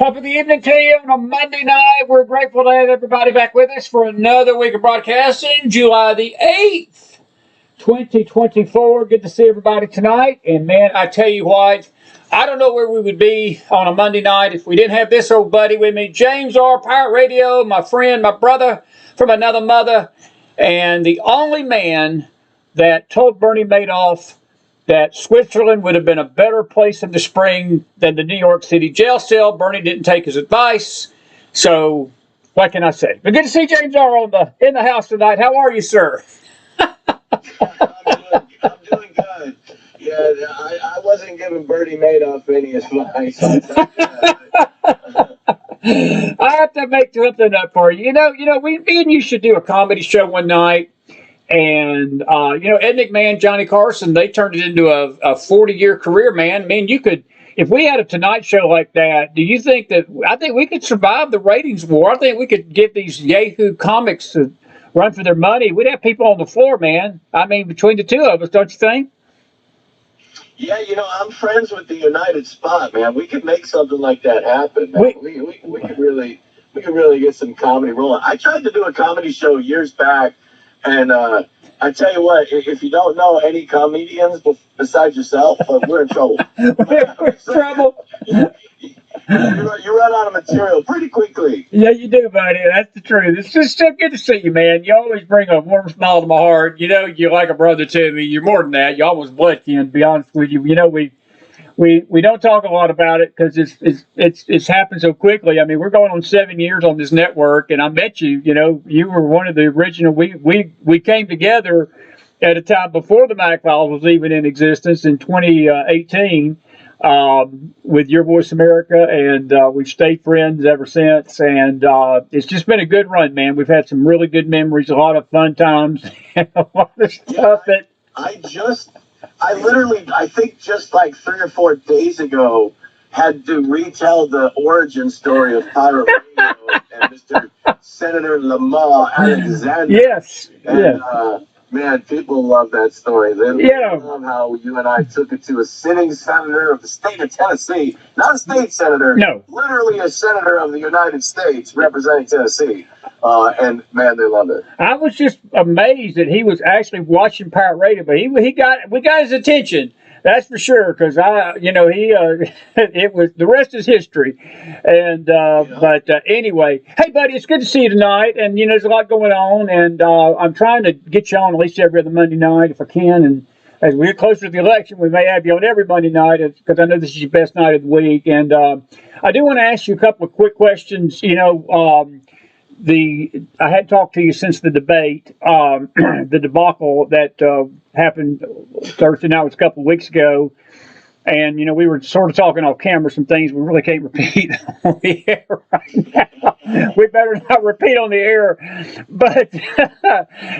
Top of the evening to you on a Monday night. We're grateful to have everybody back with us for another week of broadcasting, July the 8th, 2024. Good to see everybody tonight. And man, I tell you what, I don't know where we would be on a Monday night if we didn't have this old buddy with me, James R. Pirate Radio, my friend, my brother from another mother, and the only man that told Bernie Madoff that Switzerland would have been a better place in the spring than the New York City jail cell. Bernie didn't take his advice. So what can I say? But good to see James R. in the house tonight. How are you, sir? I'm doing good. Yeah, I wasn't giving Bernie Madoff any advice. I have to make something up for you. Me and you should do a comedy show one night. And, Ed McMahon, Johnny Carson, they turned it into a 40-year career, man. I mean, you could, if we had a Tonight Show like that, do you think that, I think we could survive the ratings war. I think we could get these Yahoo comics to run for their money. We'd have people on the floor, man. I mean, between the two of us, don't you think? Yeah, I'm friends with the United Spot, man. We could make something like that happen, man. We could really get some comedy rolling. I tried to do a comedy show years back. And I tell you what, if you don't know any comedians besides yourself, we're in trouble. We're in trouble. You run out of material pretty quickly. Yeah, you do, buddy. That's the truth. It's just so good to see you, man. You always bring a warm smile to my heart. You're like a brother to me. You're more than that. You're almost blood kin, to be honest with you. We don't talk a lot about it because it's happened so quickly. I mean, we're going on 7 years on this network, and I met you. You were one of the original. We came together at a time before the McFiles was even in existence in 2018 with Your Voice America, and we've stayed friends ever since. And it's just been a good run, man. We've had some really good memories, a lot of fun times, and a lot of stuff that I think just like 3 or 4 days ago, had to retell the origin story of Pirate Radio and Mr. Senator Lamar Alexander. Yes. And, man, people love that story. They love how you and I took it to a sitting senator of the state of Tennessee. Not a state senator. No. Literally a senator of the United States representing Tennessee. And, man, they love it. I was just amazed that he was actually watching Pirate Radio, but we got his attention. That's for sure, because it was, the rest is history. And but anyway, hey buddy, it's good to see you tonight. And there's a lot going on, and I'm trying to get you on at least every other Monday night if I can. And as we get closer to the election, we may have you on every Monday night because I know this is your best night of the week. And I do want to ask you a couple of quick questions. I hadn't talked to you since the debate, the debacle that happened Thursday night, was a couple of weeks ago. And, we were sort of talking off camera some things we really can't repeat on the air right now. We better not repeat on the air. But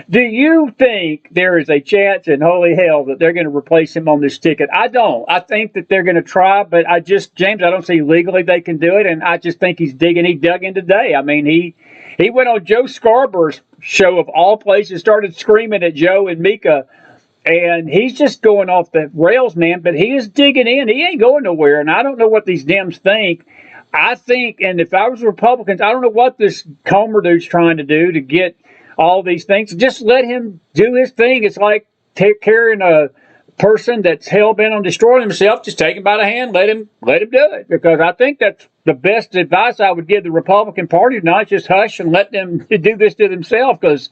do you think there is a chance in holy hell that they're going to replace him on this ticket? I don't. I think that they're going to try, but James, I don't see legally they can do it. And I just think he dug in today. I mean, he went on Joe Scarborough's show of all places, started screaming at Joe and Mika. And he's just going off the rails, man, but he is digging in. He ain't going nowhere, and I don't know what these Dems think. I think, and if I was Republicans, I don't know what this Comer dude's trying to do to get all these things. Just let him do his thing. It's like carrying a person that's hell-bent on destroying himself. Just take him by the hand, let him do it, because I think that's the best advice I would give the Republican Party tonight. Just hush and let them do this to themselves, because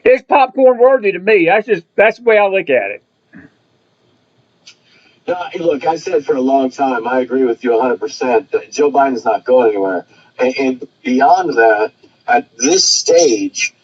it's popcorn worthy to me. That's the way I look at it. No, look, I said for a long time, I agree with you 100%. That Joe Biden's not going anywhere. And beyond that, at this stage,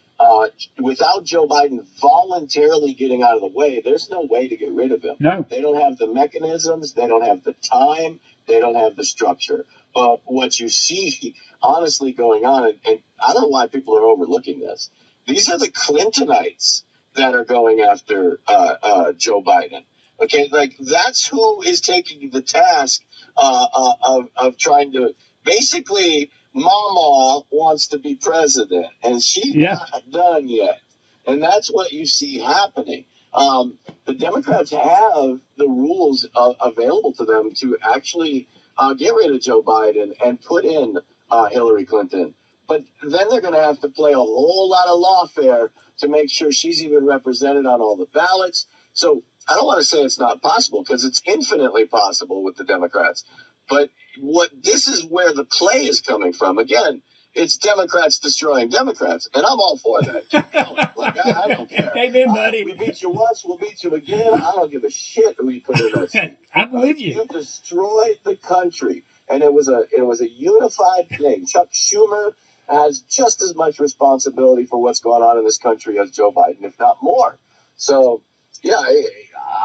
without Joe Biden voluntarily getting out of the way, there's no way to get rid of him. No. They don't have the mechanisms. They don't have the time. They don't have the structure. But what you see, honestly, going on, and I don't know why people are overlooking this, these are the Clintonites that are going after Joe Biden. Okay, like that's who is taking the task of trying to basically. Mama wants to be president, and she's not done yet. And that's what you see happening. The Democrats have the rules available to them to actually get rid of Joe Biden and put in Hillary Clinton. But then they're going to have to play a whole lot of lawfare to make sure she's even represented on all the ballots. So I don't want to say it's not possible, because it's infinitely possible with the Democrats. But this is where the play is coming from. Again, it's Democrats destroying Democrats, and I'm all for that. I don't care. Amen, buddy. We beat you once, we'll beat you again. I don't give a shit who we put in that seat. I'm with you. You destroyed the country, and it was a unified thing. Chuck Schumer has just as much responsibility for what's going on in this country as Joe Biden, if not more. So, yeah,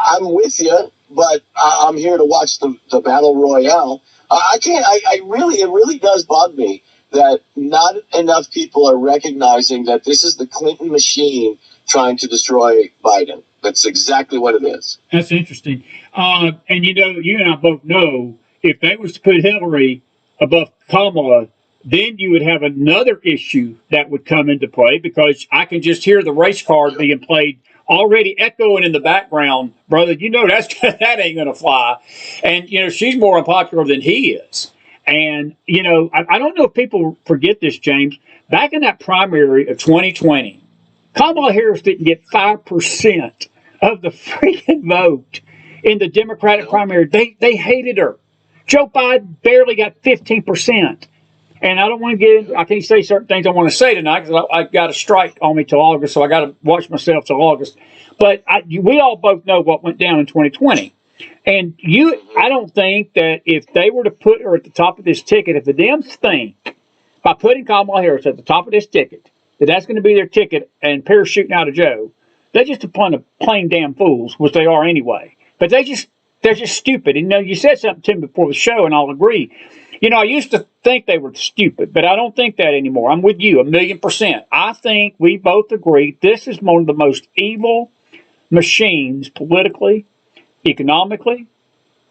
I'm with you, but I'm here to watch the battle royale. It really does bug me that not enough people are recognizing that this is the Clinton machine trying to destroy Biden. That's exactly what it is. That's interesting. And you and I both know, if they was to put Hillary above Kamala, then you would have another issue that would come into play, because I can just hear the race card being played already echoing in the background. Brother, that ain't going to fly. And, she's more unpopular than he is. And, I don't know if people forget this, James. Back in that primary of 2020, Kamala Harris didn't get 5% of the freaking vote in the Democratic primary. They hated her. Joe Biden barely got 15%. And I don't want to I can't say certain things I want to say tonight, because I got a strike on me till August, so I got to watch myself till August. But we all both know what went down in 2020. And I don't think that if they were to put her at the top of this ticket, if the Dems think by putting Kamala Harris at the top of this ticket, that's going to be their ticket and parachuting out of Joe, they're just a bunch of plain damn fools, which they are anyway. But they're just stupid. And you said something to me before the show, and I'll agree. I used to think they were stupid, but I don't think that anymore. I'm with you 1,000,000%. I think we both agree this is one of the most evil machines, politically, economically,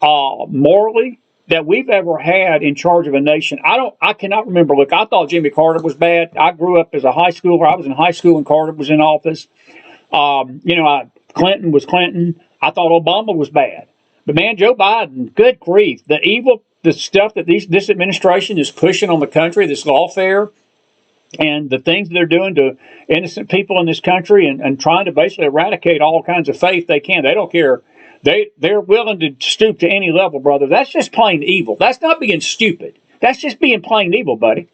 morally, that we've ever had in charge of a nation. I cannot remember. Look, I thought Jimmy Carter was bad. I grew up as a high schooler. I was in high school when Carter was in office. Clinton was Clinton. I thought Obama was bad. But man, Joe Biden, good grief, the stuff that this administration is pushing on the country, this lawfare, and the things they're doing to innocent people in this country, and trying to basically eradicate all kinds of faith they can. They don't care. They're willing to stoop to any level, brother. That's just plain evil. That's not being stupid. That's just being plain evil, buddy.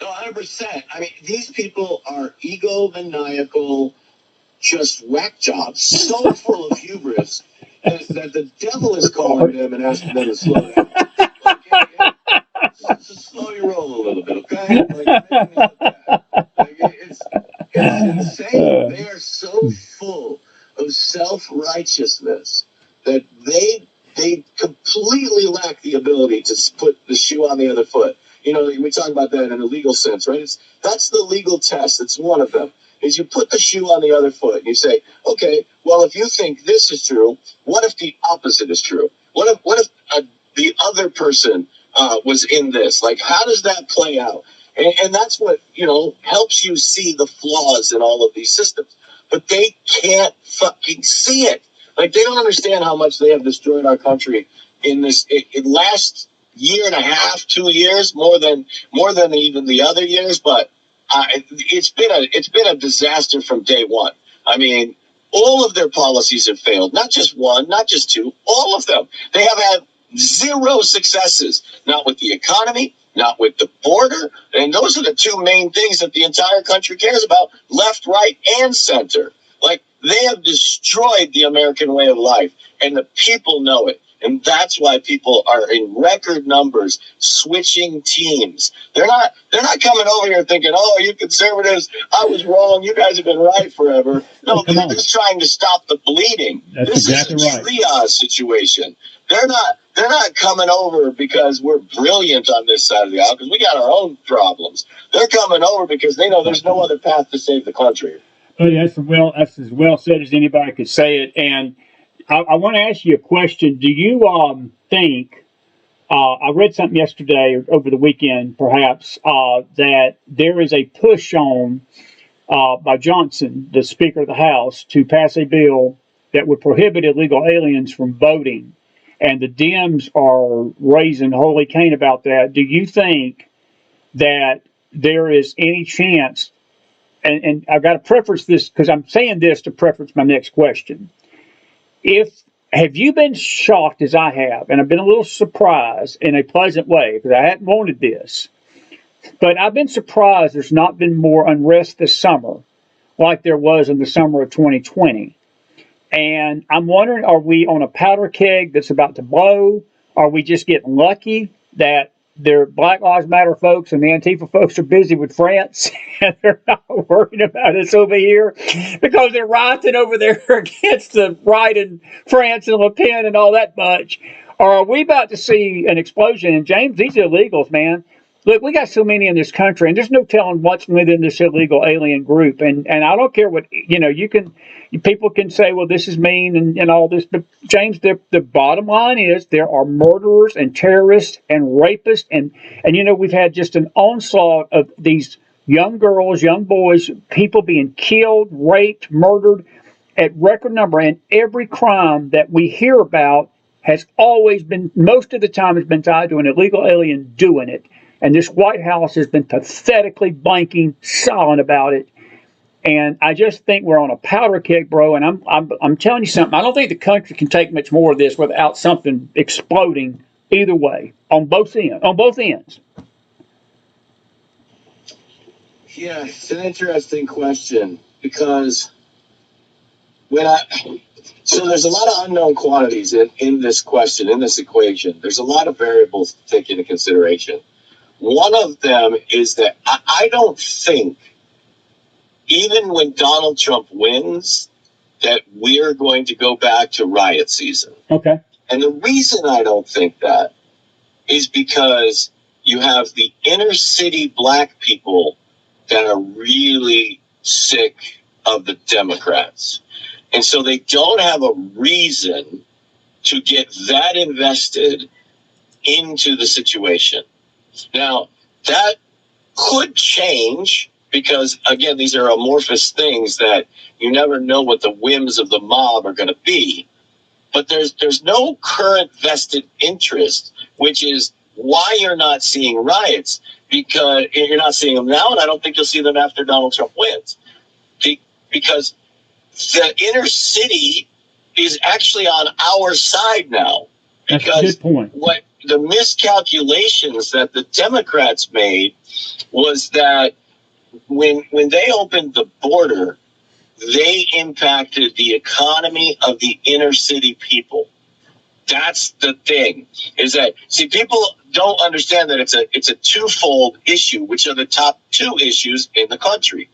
No, 100%. I mean, these people are egomaniacal, just whack jobs, so full of hubris that the devil is calling them and asking them to slow down. Just slow your roll a little bit, okay? It's insane. They are so full of self-righteousness that they completely lack the ability to put the shoe on the other foot. We talk about that in a legal sense, right? That's the legal test. It's one of them. Is you put the shoe on the other foot and you say, okay, well, if you think this is true, what if the opposite is true? What if the other person was in this? Like, how does that play out? And that's what, helps you see the flaws in all of these systems. But they can't fucking see it. Like, they don't understand how much they have destroyed our country in this last year and a half, 2 years, more than even the other years. But it's been a disaster from day one. I mean, all of their policies have failed. Not just one, not just two, all of them. They have had zero successes. Not with the economy, not with the border. And those are the two main things that the entire country cares about, left, right, and center. Like, they have destroyed the American way of life, and the people know it. And that's why people are in record numbers switching teams. They're not coming over here thinking, oh, you conservatives, I was wrong. You guys have been right forever. No, they're just trying to stop the bleeding. This is a triage situation. They're not coming over because we're brilliant on this side of the aisle, because we got our own problems. They're coming over because they know there's no other path to save the country. Oh, that's as well said as anybody could say it. And I want to ask you a question. Do you think, I read something yesterday or over the weekend, perhaps, that there is a push on by Johnson, the Speaker of the House, to pass a bill that would prohibit illegal aliens from voting? and the Dems are raising holy Cain about that. Do you think that there is any chance? And I've got to preface this because I'm saying this to preface my next question. Have you been shocked as I have, and I've been a little surprised in a pleasant way because I hadn't wanted this, but I've been surprised there's not been more unrest this summer like there was in the summer of 2020. And I'm wondering, are we on a powder keg that's about to blow? Are we just getting lucky that their Black Lives Matter folks and the Antifa folks are busy with France and they're not worried about us over here because they're rioting over there against the right in France and Le Pen and all that bunch? Or are we about to see an explosion? And James, these illegals, man. Look, we got so many in this country, and there's no telling what's within this illegal alien group. And I don't care what, people can say, well, this is mean and all this. But, James, the bottom line is there are murderers and terrorists and rapists. And we've had just an onslaught of these young girls, young boys, people being killed, raped, murdered at record number. And every crime that we hear about has always been, most of the time, has been tied to an illegal alien doing it. And this White House has been pathetically blanking silent about it. And I just think we're on a powder keg, bro. And I'm telling you something. I don't think the country can take much more of this without something exploding either way on both ends. Yeah, it's an interesting question because so there's a lot of unknown quantities in this question, in this equation. There's a lot of variables to take into consideration. One of them is that I don't think, even when Donald Trump wins, that we're going to go back to riot season. Okay. And the reason I don't think that is because you have the inner city black people that are really sick of the Democrats. And so they don't have a reason to get that invested into the situation. Now, that could change because, again, these are amorphous things that you never know what the whims of the mob are going to be. But there's no current vested interest, which is why you're not seeing riots, because you're not seeing them now, and I don't think you'll see them after Donald Trump wins. Because the inner city is actually on our side now. That's a good point. What the miscalculations that the Democrats made was that when they opened the border, they impacted the economy of the inner city people. That's the thing, is that, see, people don't understand that it's a twofold issue, which are the top two issues in the country.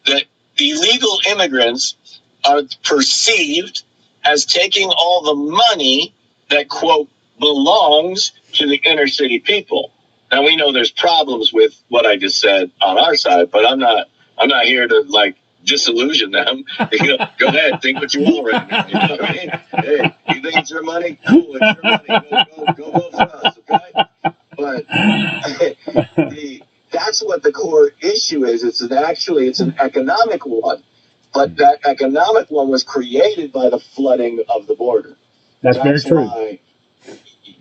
That the illegal immigrants are perceived as taking all the money that, quote, belongs to the inner city people. Now, we know there's problems with what I just said on our side, but I'm not here to disillusion them. Go ahead, think what you want right now. You know what I mean? Hey, you think it's your money? Cool, it's your money. Go vote for us, okay? But that's what the core issue is. It's an economic one, but that economic one was created by the flooding of the border. That's very true. Why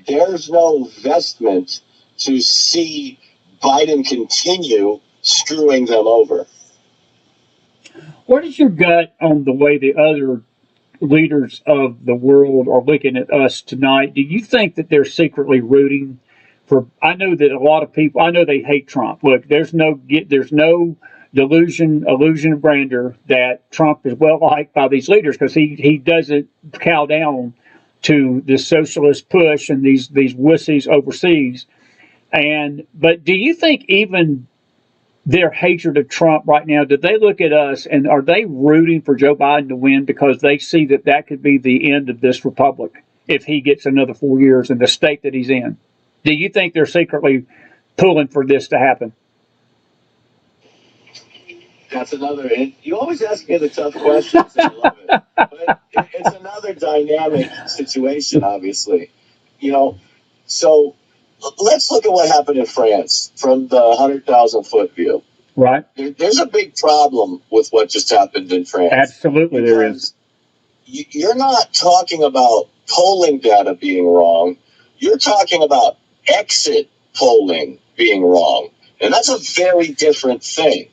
there's no investment to see Biden continue screwing them over. What is your gut on the way the other leaders of the world are looking at us tonight? Do you think that they're secretly rooting for? I know that a lot of people, I know they hate Trump. Look, there's no illusion of grandeur that Trump is well liked by these leaders because he doesn't cow down to the socialist push and these wussies overseas. But do you think even their hatred of Trump right now, do they look at us and are they rooting for Joe Biden to win because they see that could be the end of this republic if he gets another 4 years in the state that he's in? Do you think they're secretly pulling for this to happen? That's another. You always ask me the tough questions. I love it. But it's another dynamic situation, obviously. So let's look at what happened in France from the 100,000-foot view. Right. There's a big problem with what just happened in France. Absolutely, there is. You're not talking about polling data being wrong. You're talking about exit polling being wrong. And that's a very different thing.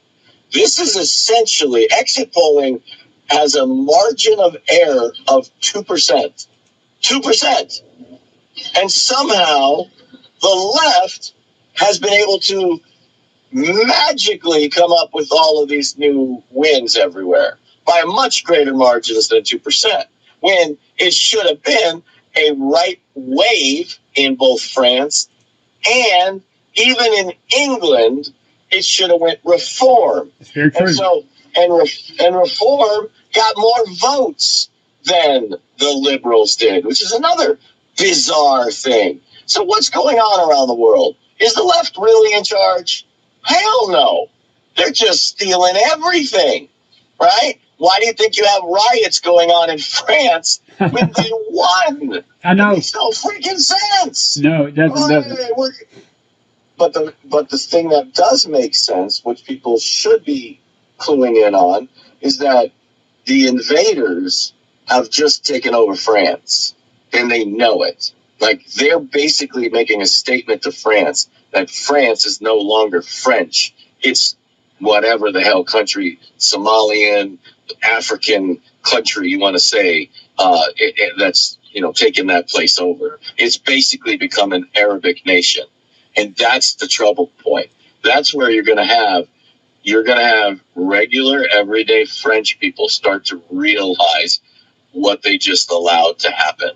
This is essentially, exit polling has a margin of error of 2%. 2%. And somehow the left has been able to magically come up with all of these new wins everywhere by much greater margins than 2%, when it should have been a right wave in both France and even in England. It should have went reform. Very true. And so, and reform got more votes than the liberals did, which is another bizarre thing. So what's going on around the world? Is the left really in charge? Hell no. They're just stealing everything, right? Why do you think you have riots going on in France when they won? I know. It makes no freaking sense. No, it doesn't. But the thing that does make sense, which people should be cluing in on, is that the invaders have just taken over France, and they know it. Like, they're basically making a statement to France that France is no longer French. It's whatever the hell country, Somalian, African country you want to say, that's, taking that place over. It's basically become an Arabic nation. And that's the trouble point. That's where you're going to have regular, everyday French people start to realize what they just allowed to happen.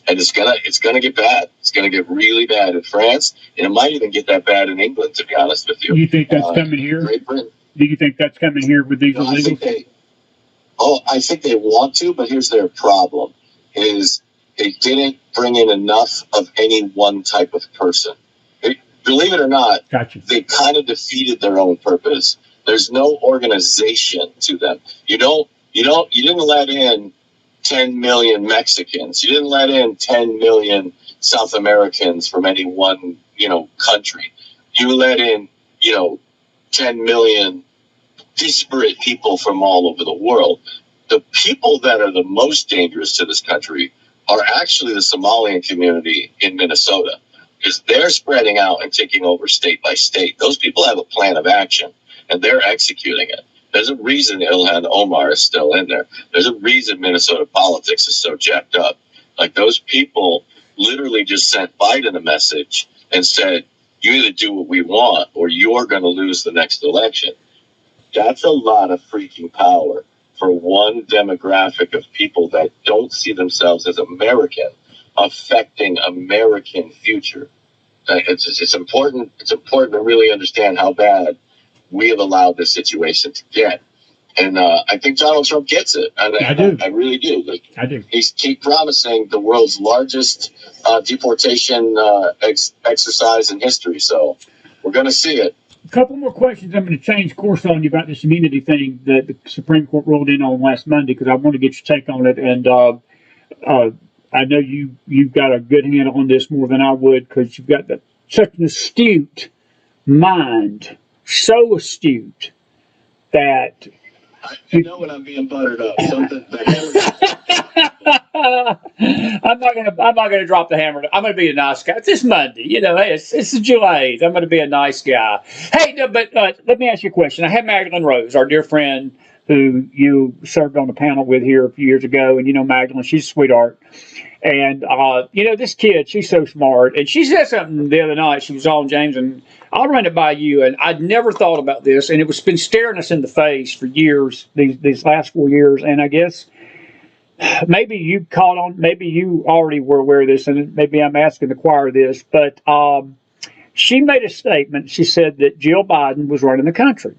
And it's gonna get bad. It's gonna get really bad in France, and it might even get that bad in England, to be honest with you. You think that's coming here? Great Britain. Do you think that's coming here with these illegals? I think they want to, but here's their problem: is they didn't bring in enough of any one type of person. Believe it or not, gotcha. They kind of defeated their own purpose. There's no organization to them. You didn't let in 10 million Mexicans. You didn't let in 10 million South Americans from any one, country. You let in, 10 million disparate people from all over the world. The people that are the most dangerous to this country are actually the Somalian community in Minnesota, because they're spreading out and taking over state by state. Those people have a plan of action, and they're executing it. There's a reason Ilhan Omar is still in there. There's a reason Minnesota politics is so jacked up. Like, those people literally just sent Biden a message and said, you either do what we want or you're going to lose the next election. That's a lot of freaking power for one demographic of people that don't see themselves as American, affecting American future. It's important. It's important to really understand how bad we have allowed this situation to get. And I think Donald Trump gets it. I do. I really do. I do. He's keep promising the world's largest deportation exercise in history. So we're going to see it. A couple more questions. I'm going to change course on you about this immunity thing that the Supreme Court rolled in on last Monday, because I want to get your take on it. And I know you've got a good handle on this more than I would, because you've got such an astute mind, so astute that I know when I'm being buttered up. Something. I'm not gonna drop the hammer. I'm gonna be a nice guy. It's this Monday, hey, it's July 8th. I'm gonna be a nice guy. Hey, no, but let me ask you a question. I had Magdalene Rose, our dear friend, who you served on the panel with here a few years ago, and Magdalene, she's a sweetheart. And this kid, she's so smart, and she said something the other night. She was on James, and I'll run it by you. And I'd never thought about this, and it was been staring us in the face for years, these last 4 years. And I guess maybe you caught on, maybe you already were aware of this, and maybe I'm asking the choir this, but she made a statement. She said that Jill Biden was running the country.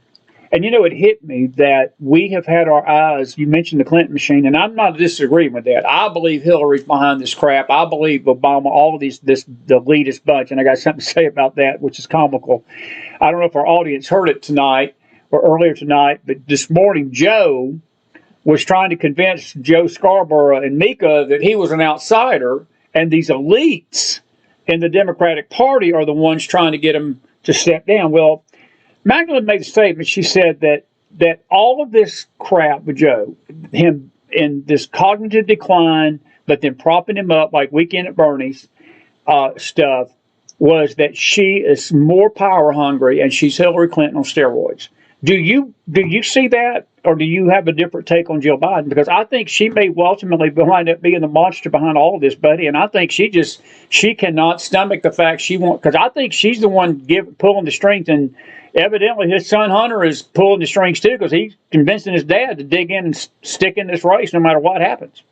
And, it hit me that we have had our eyes, you mentioned the Clinton machine, and I'm not disagreeing with that. I believe Hillary's behind this crap. I believe Obama, all of this the elitist bunch, and I got something to say about that, which is comical. I don't know if our audience heard it tonight or earlier tonight, but this morning Joe was trying to convince Joe Scarborough and Mika that he was an outsider, and these elites in the Democratic Party are the ones trying to get him to step down. Well, Magdalene made a statement. She said that all of this crap with Joe, him in this cognitive decline, but then propping him up like Weekend at Bernie's stuff was that she is more power hungry and she's Hillary Clinton on steroids. Do you see that, or do you have a different take on Jill Biden? Because I think she may ultimately wind up being the monster behind all of this, buddy. And I think she cannot stomach the fact she won't, because I think she's the one pulling the strings, and evidently his son Hunter is pulling the strings too, because he's convincing his dad to dig in and stick in this race no matter what happens.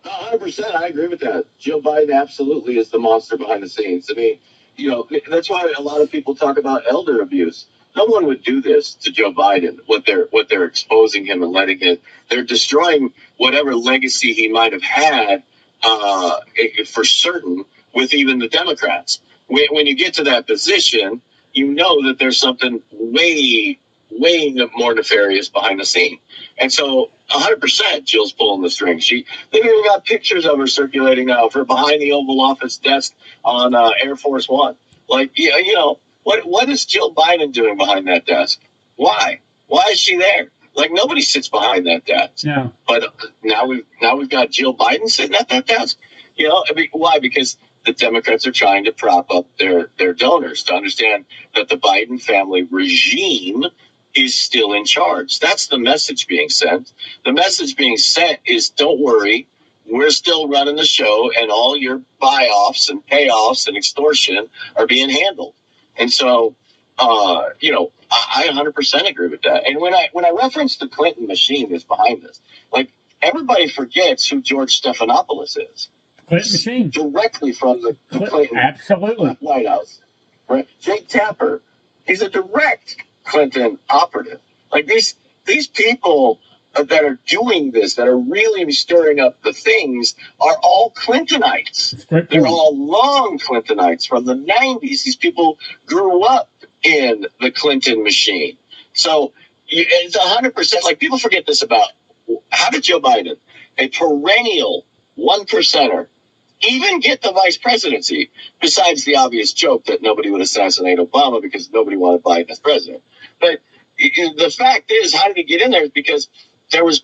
100%, I agree with that. Jill Biden absolutely is the monster behind the scenes. I mean, that's why a lot of people talk about elder abuse. No one would do this to Joe Biden. What they're exposing him and letting him. They're destroying whatever legacy he might have had, for certain, with even the Democrats. When you get to that position, you know that there's something way more nefarious behind the scene. And so 100% Jill's pulling the strings. They've even got pictures of her circulating now of her behind the Oval Office desk on Air Force One. Like, what is Jill Biden doing behind that desk? Why is she there? Like, nobody sits behind that desk. Yeah. But now we've got Jill Biden sitting at that desk. I mean, why? Because the Democrats are trying to prop up their donors to understand that the Biden family regime is still in charge. That's the message being sent. The message being sent is, don't worry, we're still running the show, and all your buy-offs and payoffs and extortion are being handled. And so, I 100% agree with that. And when I reference the Clinton machine is behind this, like, everybody forgets who George Stephanopoulos is. Clinton machine. Directly from the Clinton absolutely White House. Right? Jake Tapper, he's a direct Clinton operative. Like, these people that are doing this, that are really stirring up the things, are all Clintonites. They're all long Clintonites from the 90s. These people grew up in the Clinton machine. So it's 100%. Like, people forget this about, how did Joe Biden, a perennial 1%er, even get the vice presidency, besides the obvious joke that nobody would assassinate Obama because nobody wanted Biden as president. But the fact is, how did he get in there? Because there's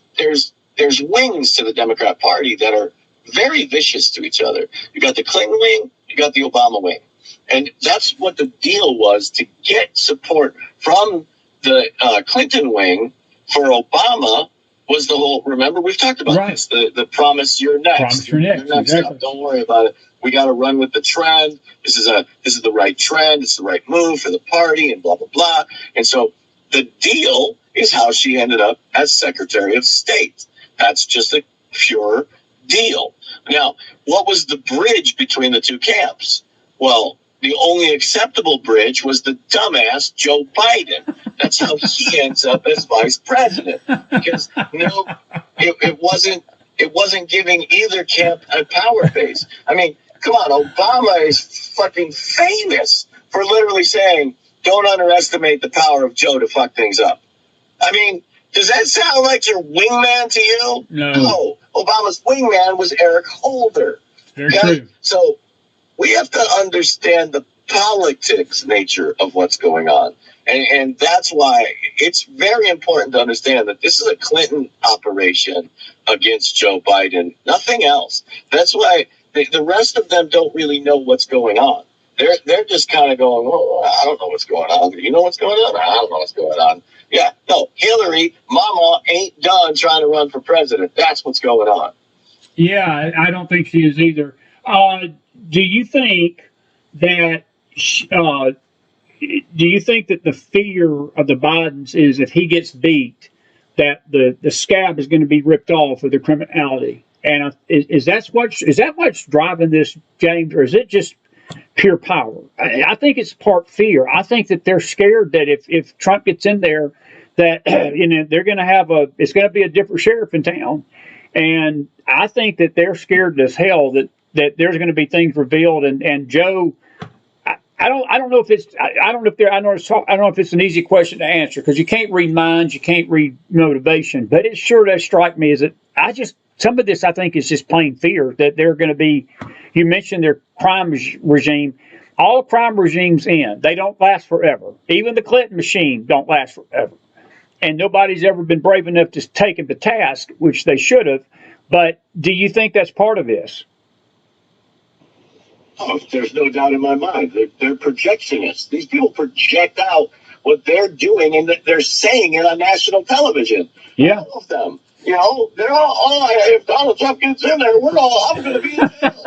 wings to the Democrat Party that are very vicious to each other. You got the Clinton wing, you got the Obama wing. And that's what the deal was, to get support from the Clinton wing for Obama. Was the whole, remember, we've talked about this, the promise you're next. Promise you're next, exactly. Don't worry about it. We got to run with the trend. This is the right trend. It's the right move for the party, and blah, blah, blah. And so the deal is how she ended up as Secretary of State. That's just a pure deal. Now, what was the bridge between the two camps? Well, the only acceptable bridge was the dumbass Joe Biden. That's how he ends up as vice president. Because it wasn't giving either camp a power base. I mean, come on, Obama is fucking famous for literally saying, don't underestimate the power of Joe to fuck things up. I mean, does that sound like your wingman to you? No. Obama's wingman was Eric Holder. Very true. So we have to understand the politics nature of what's going on. And that's why it's very important to understand that this is a Clinton operation against Joe Biden, nothing else. That's why the rest of them don't really know what's going on. They're just kind of going, oh, I don't know what's going on. You know what's going on? I don't know what's going on. Yeah, no, Hillary, mama ain't done trying to run for president. That's what's going on. Yeah, I don't think she is either. Do you think that the fear of the Bidens is if he gets beat, that the scab is going to be ripped off of the criminality? And is that what's driving this, James, or is it just pure power? I think it's part fear. I think that they're scared that if Trump gets in there, that they're going to it's going to be a different sheriff in town, and I think that they're scared as hell that there's going to be things revealed, and Joe. I don't know if it's an easy question to answer, because you can't read minds, you can't read motivation, but it sure does strike me as some of this I think is just plain fear that they're going to be. You mentioned their crime regime. All crime regimes end. They don't last forever. Even the Clinton machine don't last forever. And nobody's ever been brave enough to take them to task, which they should have, But do you think that's part of this? Oh, there's no doubt in my mind. They're projectionists. These people project out what they're doing, and they're saying it on national television. Yeah. All of them. You know, they're all, oh, if Donald Trump gets in there, I'm going to be in jail.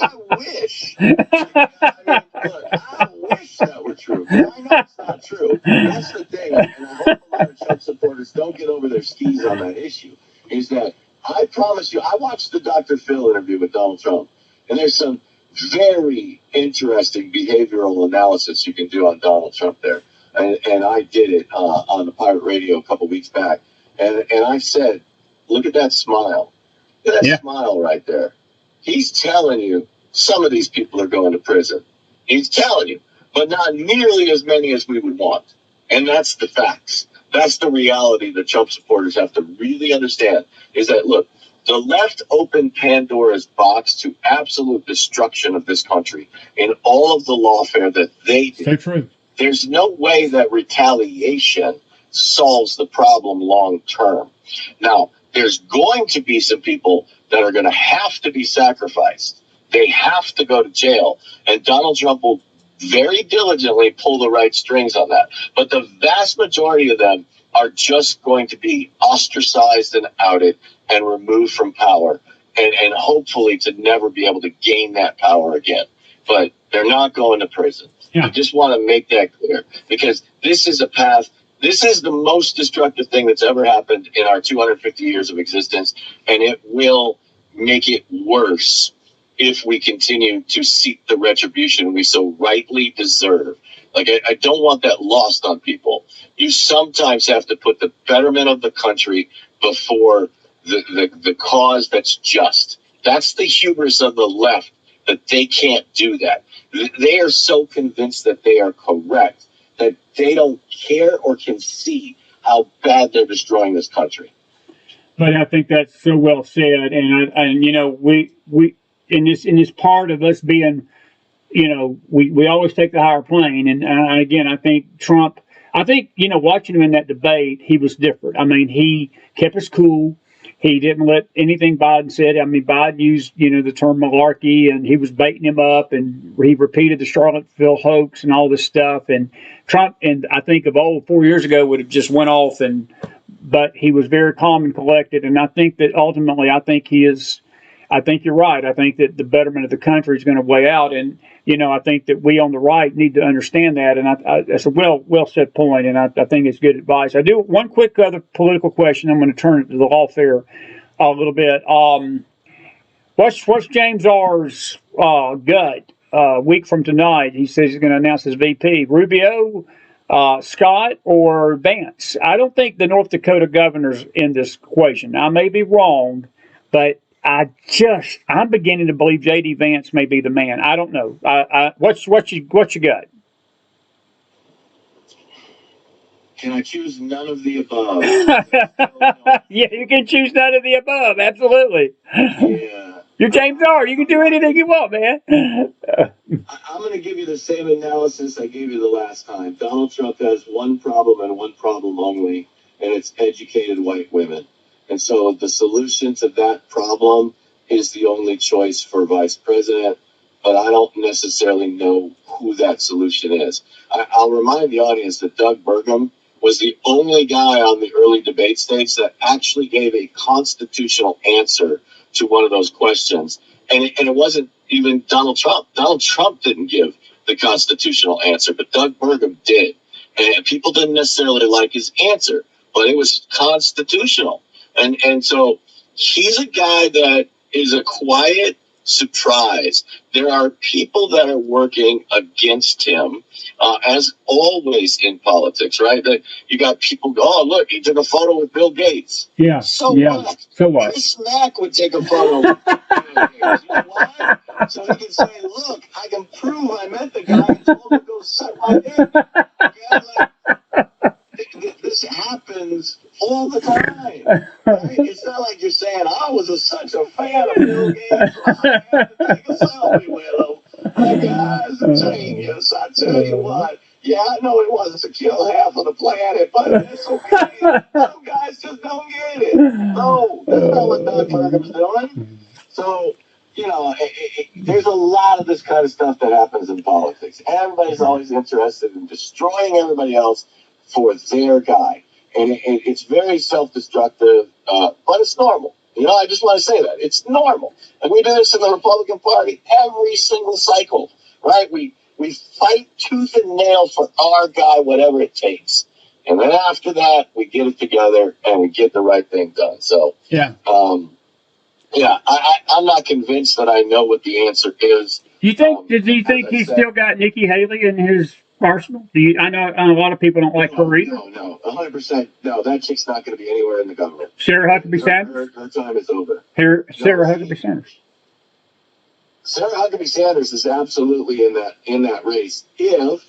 I wish. I mean, look, I wish that were true. But I know it's not true. That's the thing, and I hope a lot of Trump supporters don't get over their skis on that issue, is that I promise you, I watched the Dr. Phil interview with Donald Trump, and there's some very interesting behavioral analysis you can do on Donald Trump there. And I did it on the pirate radio a couple weeks back. And I said, look at that smile. Look at that smile right there. He's telling you some of these people are going to prison. He's telling you, but not nearly as many as we would want. And that's the facts. That's the reality that Trump supporters have to really understand, is that, look, the left opened Pandora's box to absolute destruction of this country in all of the lawfare that they did. So true. There's no way that retaliation solves the problem long term. Now, there's going to be some people that are going to have to be sacrificed. They have to go to jail. And Donald Trump will very diligently pull the right strings on that. But the vast majority of them are just going to be ostracized and outed and removed from power, and hopefully to never be able to gain that power again. But they're not going to prison. Yeah. I just want to make that clear, because this is a path. This is the most destructive thing that's ever happened in our 250 years of existence, and it will make it worse if we continue to seek the retribution we so rightly deserve. Like, I don't want that lost on people. You sometimes have to put the betterment of the country before the cause that's just. That's the hubris of the left, that they can't do that. They are so convinced that they are correct that they don't care or can see how bad they're destroying this country. But I think that's so well said, and you know, we in this part of us being, you know, we always take the higher plane, and again, I think Trump. I think, you know, watching him in that debate, he was different. I mean, he kept his cool. He didn't let anything Biden said. I mean, Biden used, you know, the term malarkey, and he was baiting him up, and he repeated the Charlottesville hoax and all this stuff. And Trump, and I think of old 4 years ago, would have just went off, but he was very calm and collected. And I think that ultimately, I think you're right. I think that the betterment of the country is going to weigh out. And, you know, I think that we on the right need to understand that. And that's a well said point, and I think it's good advice. I do one quick other political question. I'm going to turn it to the lawfare a little bit. What's James R's gut a week from tonight? He says he's going to announce his VP. Rubio, Scott, or Vance? I don't think the North Dakota governor's in this equation. I may be wrong, but I'm beginning to believe J.D. Vance may be the man. I don't know. What's your gut? Can I choose none of the above? Yeah, you can choose none of the above. Absolutely. Yeah. You're James R. You can do anything you want, man. I'm going to give you the same analysis I gave you the last time. Donald Trump has one problem and one problem only, and it's educated white women. And so the solution to that problem is the only choice for vice president, but I don't necessarily know who that solution is. I'll remind the audience that Doug Burgum was the only guy on the early debate stage that actually gave a constitutional answer to one of those questions. And it wasn't even Donald Trump. Donald Trump didn't give the constitutional answer, but Doug Burgum did. And people didn't necessarily like his answer, but it was constitutional. And so he's a guy that is a quiet surprise. There are people that are working against him, as always in politics, right? That you got people go, oh, look, he took a photo with Bill Gates. Yeah. So what? So what? Chris Mack would take a photo with Bill Gates. You know why? So he can say, look, I can prove I met the guy and told him to go suck my dick. Okay? Like, this happens all the time. Right? It's not like you're saying, I was such a fan of Bill Gates. I had to take a selfie with him. That guy's a genius. I tell you what, Yeah, no, it was to kill half of the planet, but some guys just don't get it. No, that's not what Don Bergen's doing. So, there's a lot of this kind of stuff that happens in politics. Everybody's always interested in destroying everybody else for their guy. And it's very self-destructive, but it's normal. I just want to say that. It's normal. And we do this in the Republican Party every single cycle, right? We fight tooth and nail for our guy, whatever it takes. And then after that, we get it together and we get the right thing done. So, yeah. I'm not convinced that I know what the answer is. Do you think he's still got Nikki Haley in his arsenal? I know a lot of people don't like her either. No, 100%. No, that chick's not going to be anywhere in the government. Sarah Huckabee Sanders? Her time is over. Sarah Huckabee Sanders. Sarah Huckabee Sanders is absolutely in that race if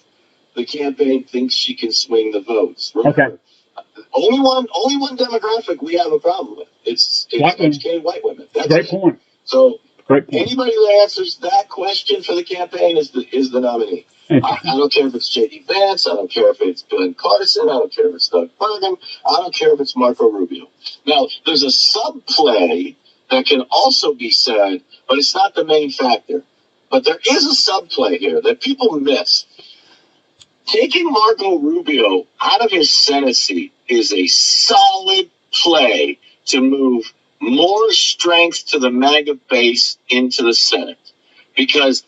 the campaign thinks she can swing the votes. Remember, okay. Only one demographic we have a problem with. It's educated white women. That's Great point. So anybody that answers that question for the campaign is the nominee. I don't care if it's J.D. Vance. I don't care if it's Ben Carson. I don't care if it's Doug Burgum. I don't care if it's Marco Rubio. Now, there's a subplay that can also be said, but it's not the main factor. But there is a subplay here that people miss. Taking Marco Rubio out of his Senate seat is a solid play to move more strength to the MAGA base into the Senate. Because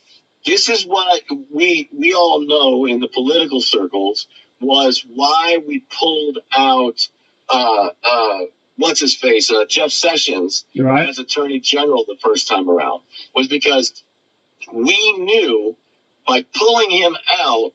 this is what we all know in the political circles was why we pulled out what's his face, Jeff Sessions, right, as Attorney General the first time around, was because we knew by pulling him out,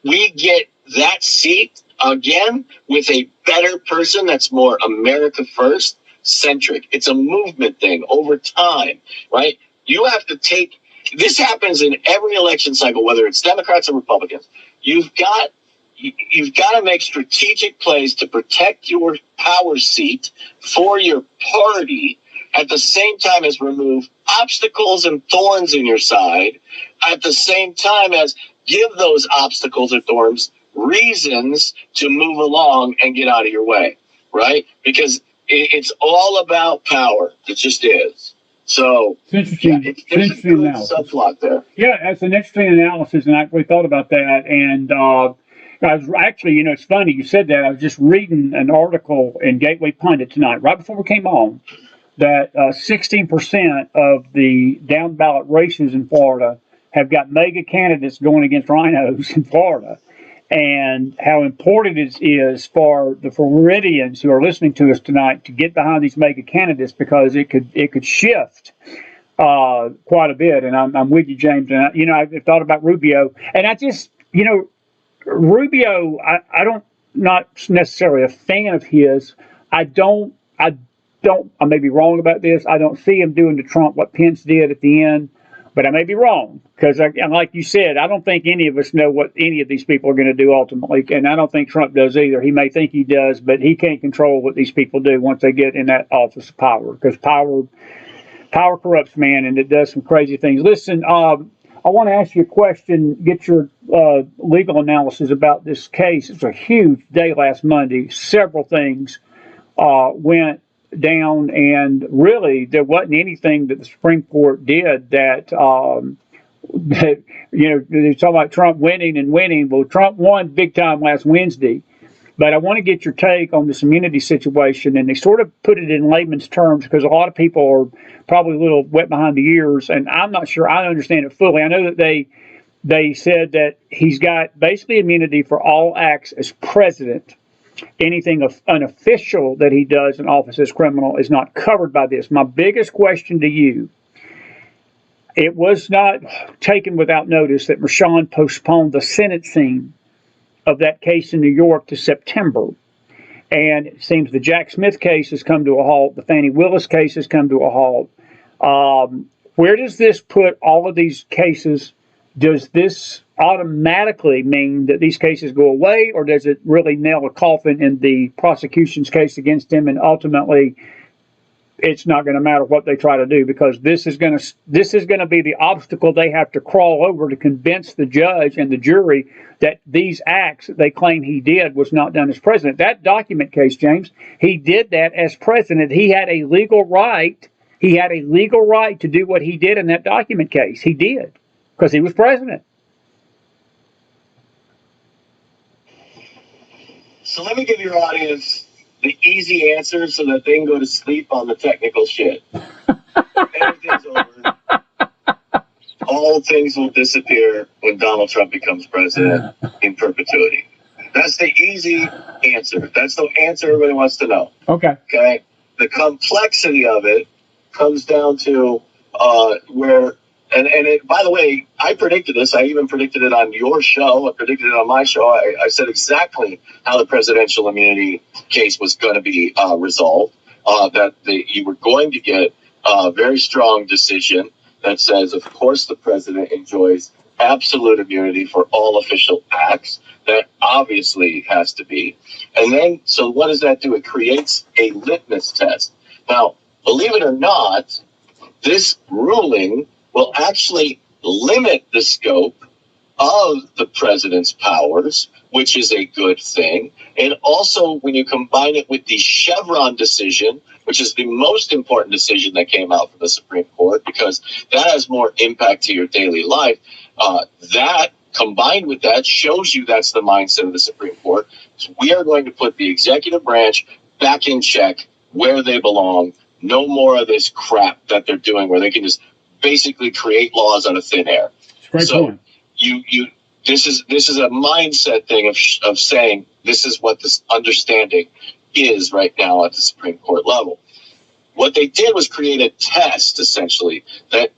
we get that seat again with a better person that's more America first centric. It's a movement thing over time, right? You have to take, this happens in every election cycle, whether it's Democrats or Republicans. You've got to make strategic plays to protect your power seat for your party at the same time as remove obstacles and thorns in your side, at the same time as give those obstacles or thorns reasons to move along and get out of your way, right? Because it's all about power. It just is. So, it's interesting. Yeah, there's a good subplot there. Yeah, that's an interesting analysis, and I actually thought about that. And I was actually, it's funny you said that. I was just reading an article in Gateway Pundit tonight, right before we came on, that 16% of the down ballot races in Florida have got mega candidates going against rhinos in Florida, and how important it is for the Floridians who are listening to us tonight to get behind these mega candidates, because it could shift quite a bit. And I'm with you, James. And I've thought about Rubio, and I just Rubio, I don't, not necessarily a fan of his. I may be wrong about this. I don't see him doing to Trump what Pence did at the end. But I may be wrong, because like you said, I don't think any of us know what any of these people are going to do ultimately, and I don't think Trump does either. He may think he does, but he can't control what these people do once they get in that office of power, because power corrupts, man, and it does some crazy things. Listen, I want to ask you a question, get your legal analysis about this case. It's a huge day last Monday. Several things went down, and really there wasn't anything that the Supreme Court did that they're talking about Trump winning. Well, Trump won big time last Wednesday, but I want to get your take on this immunity situation. And they sort of put it in layman's terms, because a lot of people are probably a little wet behind the ears, and I'm not sure I understand it fully. I know that they said that he's got basically immunity for all acts as president. Anything unofficial that he does in office as criminal is not covered by this. My biggest question to you, it was not taken without notice that Mershon postponed the sentencing of that case in New York to September. And it seems the Jack Smith case has come to a halt. The Fannie Willis case has come to a halt. Where does this put all of these cases? Does this automatically mean that these cases go away, or does it really nail a coffin in the prosecution's case against him and ultimately it's not going to matter what they try to do, because this is going to be the obstacle they have to crawl over to convince the judge and the jury that these acts that they claim he did was not done as president. That document case, James, he did that as president. He had a legal right. He had a legal right to do what he did in that document case. He did, because he was president. So let me give your audience the easy answer so that they can go to sleep on the technical shit. Everything's over. All things will disappear when Donald Trump becomes president in perpetuity. That's the easy answer. That's the answer everybody wants to know. Okay. Okay. The complexity of it comes down to where, by the way, I predicted this. I even predicted it on your show. I predicted it on my show. I said exactly how the presidential immunity case was going to be resolved. You were going to get a very strong decision that says, of course, the president enjoys absolute immunity for all official acts. That obviously has to be. And then, so what does that do? It creates a litmus test. Now, believe it or not, this ruling will actually limit the scope of the president's powers, which is a good thing. And also, when you combine it with the Chevron decision, which is the most important decision that came out from the Supreme Court, because that has more impact to your daily life, that combined with that shows you that's the mindset of the Supreme Court. So we are going to put the executive branch back in check where they belong. No more of this crap that they're doing where they can just basically create laws out of thin air. Great point. This is a mindset thing of saying this is what this understanding is right now at the Supreme Court level. What they did was create a test, essentially, that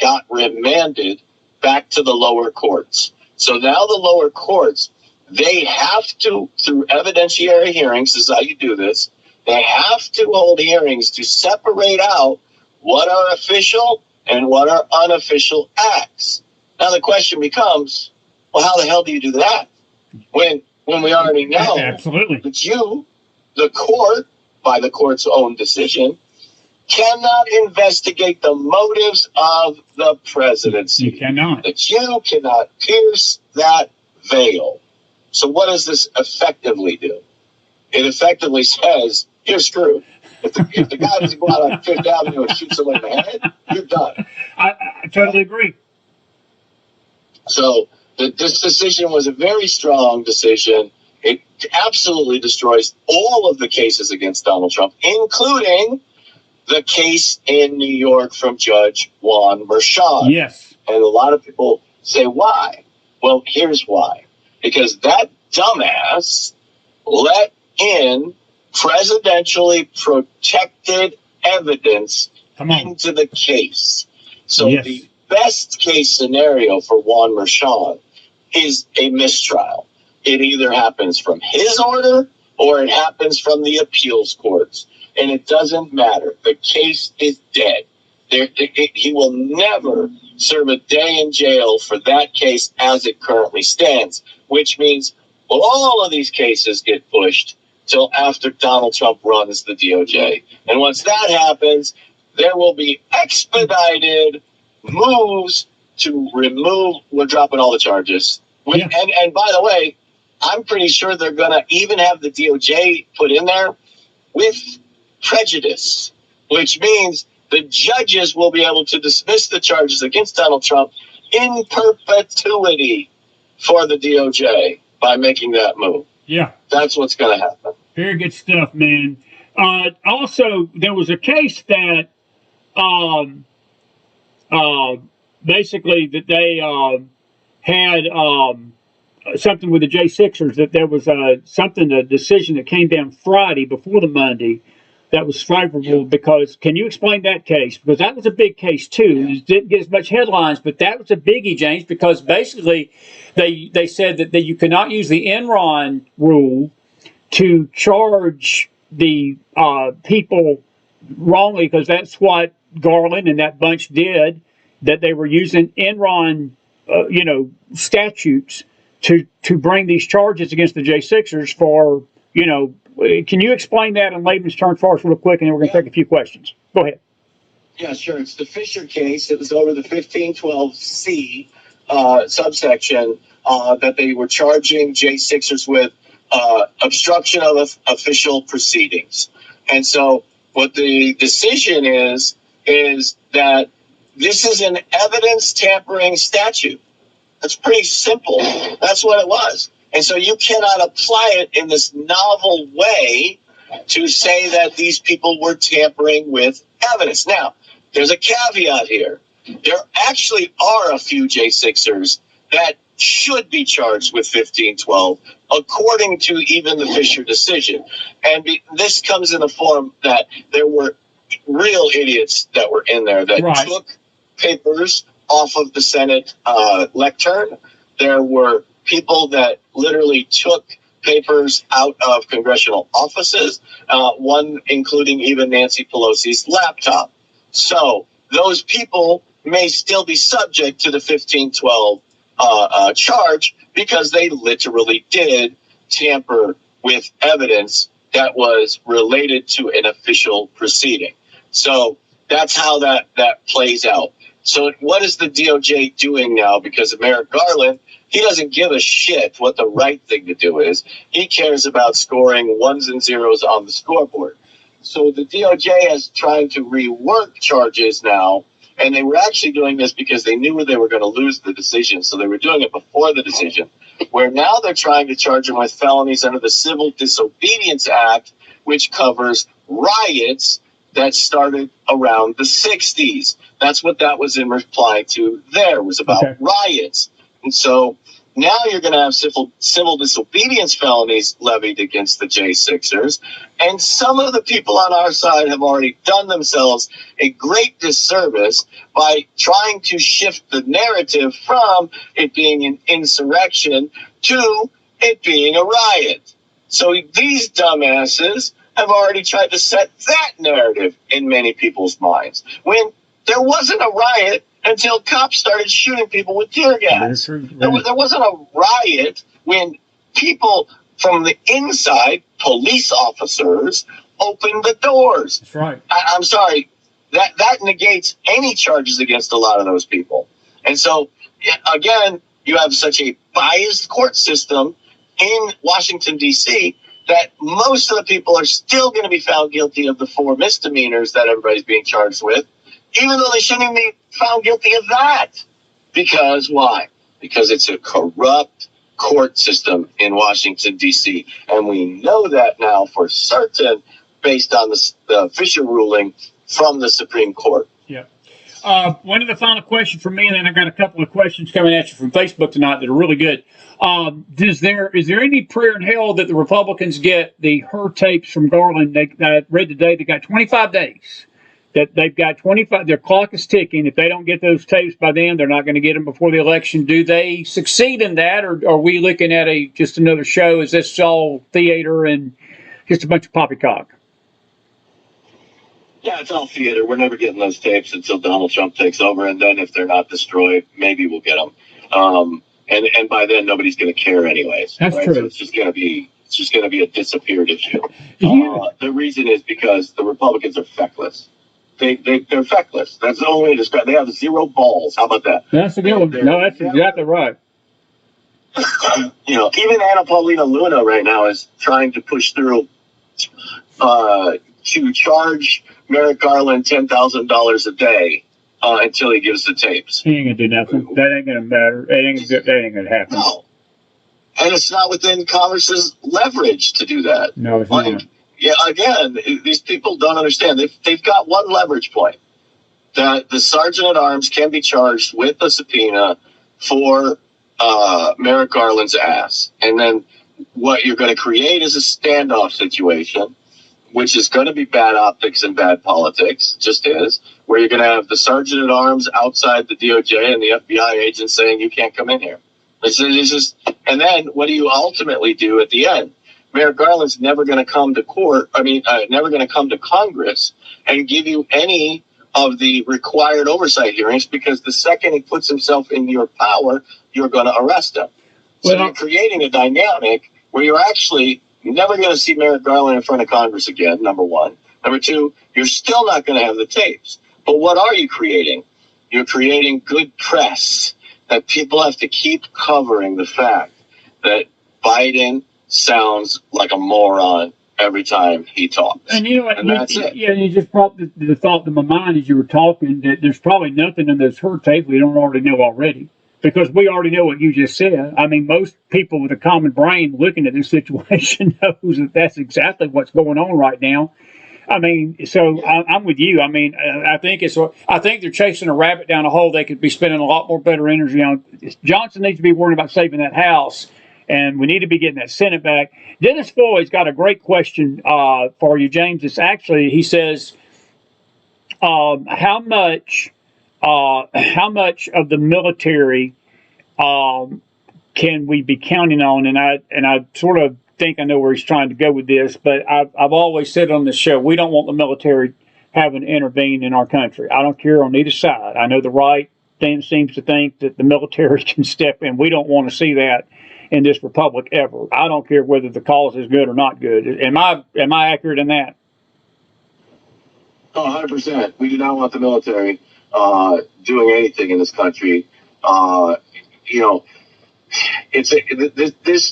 got remanded back to the lower courts. So now the lower courts, they have to, through evidentiary hearings, this is how you do this, they have to hold hearings to separate out what are official and what are unofficial acts. Now the question becomes, well, how the hell do you do that? When we already know Absolutely. that you, the court, by the court's own decision, cannot investigate the motives of the presidency. You cannot. That you cannot pierce that veil. So what does this effectively do? It effectively says, you're screwed. If the guy doesn't go out on Fifth Avenue and shoot someone in the head, you're done. I totally agree. So this decision was a very strong decision. It absolutely destroys all of the cases against Donald Trump, including the case in New York from Judge Juan Merchan. Yes. And a lot of people say, why? Well, here's why. Because that dumbass let in presidentially protected evidence into the case. So yes. The best case scenario for Juan Merchan is a mistrial. It either happens from his order or it happens from the appeals courts. And it doesn't matter. The case is dead. He will never serve a day in jail for that case as it currently stands, which means all of these cases get pushed till after Donald Trump runs the DOJ. And once that happens, there will be expedited moves to remove, we're dropping all the charges. Yeah. And by the way, I'm pretty sure they're going to even have the DOJ put in there with prejudice, which means the judges will be able to dismiss the charges against Donald Trump in perpetuity for the DOJ by making that move. Yeah. That's what's going to happen. Very good stuff, man. Also, there was a case that basically that they had something with the J6ers, that there was a decision that came down Friday before the Monday that was favorable. Because, can you explain that case? Because that was a big case too. It didn't get as much headlines, but that was a biggie, James, because basically they said that you cannot use the Enron rule to charge the people wrongly, because that's what Garland and that bunch did, that they were using Enron statutes to bring these charges against the J6ers for Can you explain that in layman's terms for us real quick, and then we're going to take a few questions. Go ahead. Yeah, sure. It's the Fisher case. It was over the 1512C subsection that they were charging J6ers with obstruction of official proceedings. And so what the decision is that this is an evidence tampering statute. That's pretty simple. That's what it was. And so you cannot apply it in this novel way to say that these people were tampering with evidence. Now, there's a caveat here. There actually are a few J6ers that should be charged with 1512, according to even the Fisher decision. And this comes in the form that there were real idiots that were in there that took papers off of the Senate lectern. There were people that literally took papers out of congressional offices, one including even Nancy Pelosi's laptop. So those people may still be subject to the 1512 charge because they literally did tamper with evidence that was related to an official proceeding. So that's how that plays out. So what is the DOJ doing now? Because Merrick Garland, he doesn't give a shit what the right thing to do is. He cares about scoring ones and zeros on the scoreboard. So the DOJ is trying to rework charges now, and they were actually doing this because they knew they were going to lose the decision. So they were doing it before the decision, where now they're trying to charge them with felonies under the Civil Disobedience Act, which covers riots that started around the 60s. That's what that was in reply to there, was about riots. And so now you're going to have civil disobedience felonies levied against the J6ers. And some of the people on our side have already done themselves a great disservice by trying to shift the narrative from it being an insurrection to it being a riot. So these dumbasses have already tried to set that narrative in many people's minds, when there wasn't a riot until cops started shooting people with tear gas. There wasn't a riot when people from the inside, police officers, opened the doors. That's right. I'm sorry, that negates any charges against a lot of those people. And so, again, you have such a biased court system in Washington, D.C., that most of the people are still going to be found guilty of the 4 misdemeanors that everybody's being charged with, even though they shouldn't even be found guilty of that. Because why? Because it's a corrupt court system in Washington, D.C. And we know that now for certain based on the Fisher ruling from the Supreme Court. Yeah. One of the final questions from me, and then I got a couple of questions coming at you from Facebook tonight that are really good. Is there any prayer in hell that the Republicans get her tapes from Garland? I read today they got 25 days. That they've got 25. Their clock is ticking. If they don't get those tapes by then, they're not going to get them before the election. Do they succeed in that, or are we looking at just another show? Is this all theater and just a bunch of poppycock? Yeah, it's all theater. We're never getting those tapes until Donald Trump takes over, and then if they're not destroyed, maybe we'll get them. And by then, nobody's going to care anyways. That's right? true. So it's just going to be a disappeared issue. Yeah. The reason is because the Republicans are feckless. They're feckless. That's the only way to describe. They have 0 balls. How about that? That's a good one. No, that's exactly right. Even Anna Paulina Luna right now is trying to push through to charge Merrick Garland $10,000 a day until he gives the tapes. He ain't gonna do nothing. That ain't gonna matter. That ain't gonna happen. No. And it's not within Congress's leverage to do that. No, it's not. Yeah, again, these people don't understand. They've got one leverage point, that the sergeant at arms can be charged with a subpoena for Merrick Garland's ass. And then what you're going to create is a standoff situation, which is going to be bad optics and bad politics, just is, where you're going to have the sergeant at arms outside the DOJ and the FBI agents saying you can't come in here. It's just, and then what do you ultimately do at the end? Merrick Garland's never going to come to court. Never going to come to Congress and give you any of the required oversight hearings, because the second he puts himself in your power, you're going to arrest him. So you're creating a dynamic where you're actually You're never going to see Merrick Garland in front of Congress again, number one. Number two, you're still not going to have the tapes. But what are you creating? You're creating good press that people have to keep covering the fact that Biden sounds like a moron every time he talks. And you know what? And that's it. Yeah, you just brought the thought to my mind as you were talking that there's probably nothing in those her tapes we don't already know already. Because we already know what you just said. I mean, most people with a common brain looking at this situation knows that that's exactly what's going on right now. I mean, so I'm with you. I mean, I think they're chasing a rabbit down a hole. They could be spending a lot more better energy on. Johnson needs to be worried about saving that House, and we need to be getting that Senate back. Dennis Floyd's got a great question for you, James. It's actually, he says, how much of the military can we be counting on? And I sort of think I know where he's trying to go with this, but I've always said on this show, we don't want the military having to intervene in our country. I don't care on either side. I know the right thing seems to think that the military can step in. We don't want to see that in this republic ever. I don't care whether the cause is good or not good. Am I accurate in that? Oh, 100%. We do not want the military doing anything in this country. You know,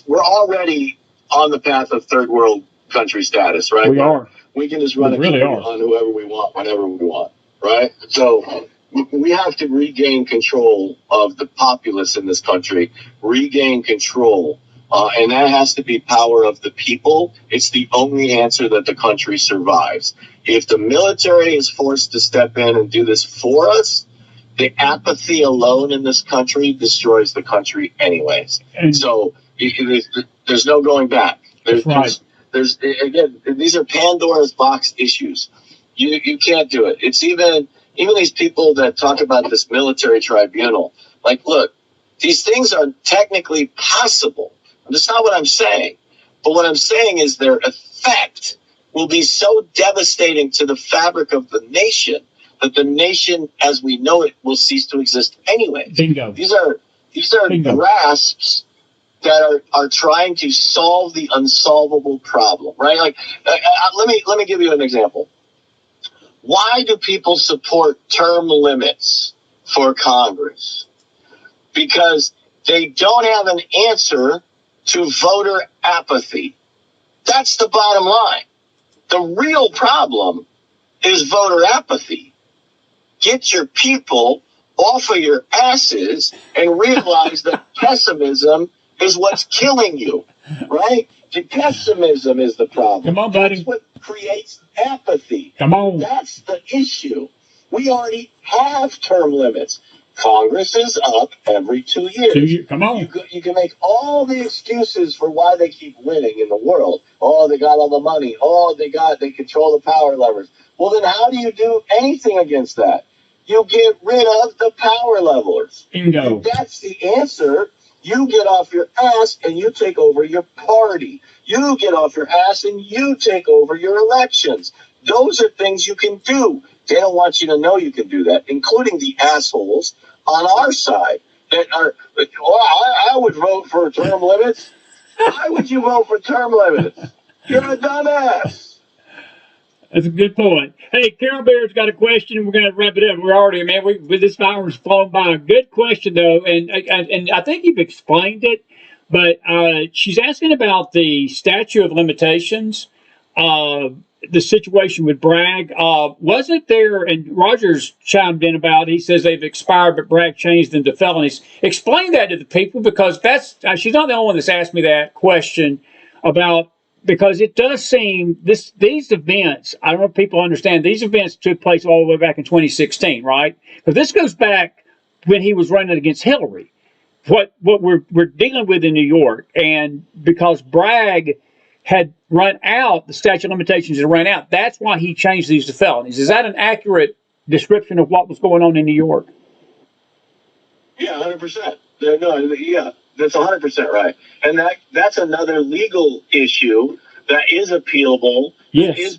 we're already on the path of third world country status, right? We are. We can just run on whoever we want, whenever we want, right? So we have to regain control of the populace in this country, regain control. And that has to be power of the people. It's the only answer that the country survives. If the military is forced to step in and do this for us, the apathy alone in this country destroys the country anyways. And so there's no going back. There's again, these are Pandora's box issues. You can't do it. It's even these people that talk about this military tribunal. Like, look, these things are technically possible. That's not what I'm saying. But what I'm saying is their effect will be so devastating to the fabric of the nation that the nation as we know it will cease to exist anyway. Bingo. These are Bingo. Grasps that are trying to solve the unsolvable problem, right? Like, let me give you an example. Why do people support term limits for Congress? Because they don't have an answer to voter apathy. That's the bottom line. The real problem is voter apathy. Get your people off of your asses and realize that pessimism is what's killing you, right? The pessimism is the problem. Come on, buddy. That's what creates apathy. Come on. That's the issue. We already have term limits. Congress is up every 2 years. Come on. You can make all the excuses for why they keep winning in the world. Oh, they got all the money. Oh, they control the power levers. Well, then how do you do anything against that? You get rid of the power levelers. Bingo. And that's the answer. You get off your ass and you take over your party. You get off your ass and you take over your elections. Those are things you can do. They don't want you to know you can do that, including the assholes on our side that are, I would vote for term limits. Why would you vote for term limits? You're a dumbass. That's a good point. Hey, Carol Bear's got a question, and we're going to wrap it up. We're already, man, with this hour's flown by. Good question, though, and I think you've explained it, but she's asking about the statute of limitations, the situation with Bragg. Wasn't there, and Rogers chimed in about, he says they've expired, but Bragg changed them to felonies. Explain that to the people, because that's, she's not the only one that's asked me that question about, because it does seem these events, I don't know if people understand, these events took place all the way back in 2016, right? But this goes back when he was running against Hillary. What we're dealing with in New York, and because Bragg had run out, the statute of limitations had run out, that's why he changed these to felonies. Is that an accurate description of what was going on in New York? Yeah, 100%. Yeah. That's 100% right. And that's another legal issue that is appealable, yes.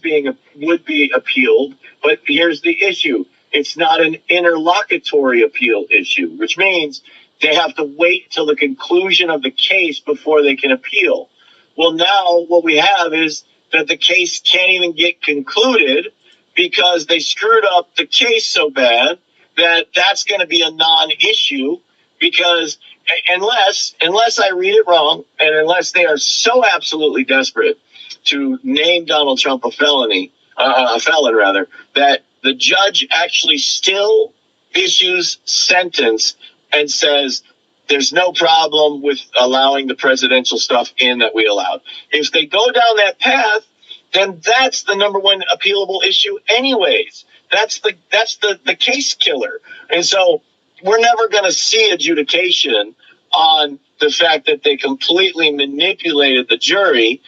Would be appealed. But here's the issue. It's not an interlocutory appeal issue, which means they have to wait till the conclusion of the case before they can appeal. Well, now what we have is that the case can't even get concluded because they screwed up the case so bad that that's going to be a non-issue, because unless I read it wrong, and unless they are so absolutely desperate to name Donald Trump a felon rather, that the judge actually still issues sentence and says there's no problem with allowing the presidential stuff in that we allowed. If they go down that path, then that's the number one appealable issue anyways. That's the case killer. And so we're never going to see adjudication on the fact that they completely manipulated the jury,